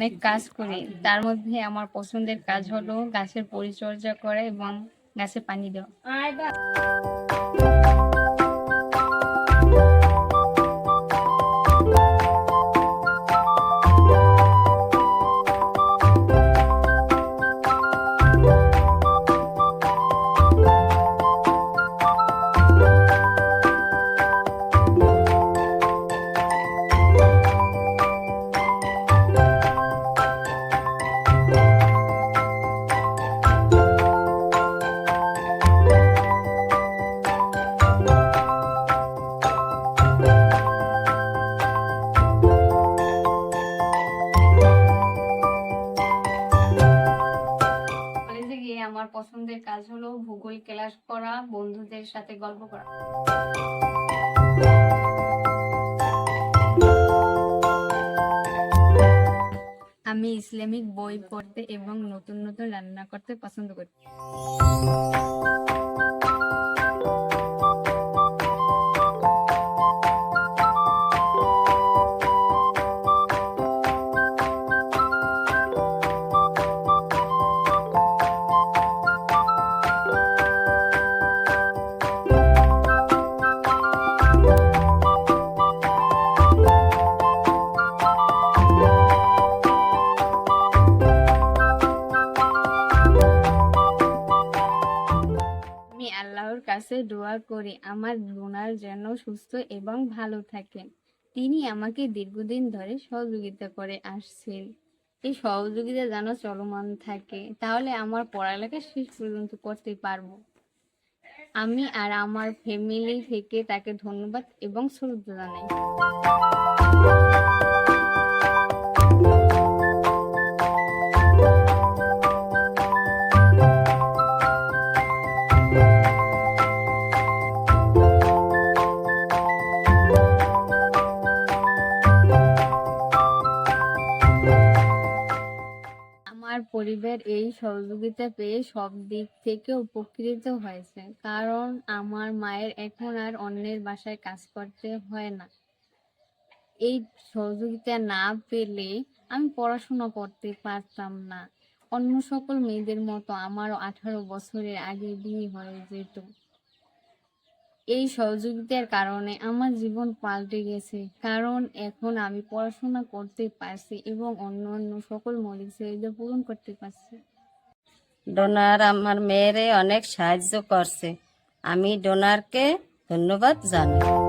অনেক কাজ করি। তার মধ্যে আমার পছন্দের কাজ হলো গাছের পরিচর্যা করা এবং গাছে পানি দেওয়া। কলেজে গিয়ে আমার পছন্দের কাজ হলো ভূগোল ক্লাস করা, বন্ধুদের সাথে গল্প করা। আমি ইসলামিক বই পড়তে এবং নতুন নতুন রান্না করতে পছন্দ করি। আমি আল্লাহর কাছে দোয়া করি আমার বোনার যেন সুস্থ এবং ভালো থাকেন। তিনি আমাকে দীর্ঘদিন ধরে সহযোগিতা করে আসছেন। এই সহযোগিতা যেন চলমান থাকে, তাহলে আমার পড়ালেখা শেষ পর্যন্ত করতে পারবো। আমি আর আমার ফ্যামিলি থেকে তাকে ধন্যবাদ এবং শ্রদ্ধা জানাই। আমার পরিবার এই সহযোগিতা পেয়ে সব দিক থেকে উপকৃত হয়েছে, কারণ আমার মায়ের এখন আর অন্যের বাসায় কাজ করতে হয় না। এই সহযোগিতা না পেলে আমি পড়াশোনা করতে পারতাম না। অন্য সকল মেয়েদের মতো আমারও 18 বছরের আগে বিয়ে হয়ে যেত। এই সহযোগিতার কারণে আমার জীবন পাল্টে গেছে, কারণ এখন আমি পড়াশোনা করতে পারছি এবং অন্য সকল মৌলিক চাহিদা পূরণ করতে পারছি। ডোনার আমার মেয়েরে অনেক সাহায্য করছে। আমি ডোনারকে ধন্যবাদ জানাই।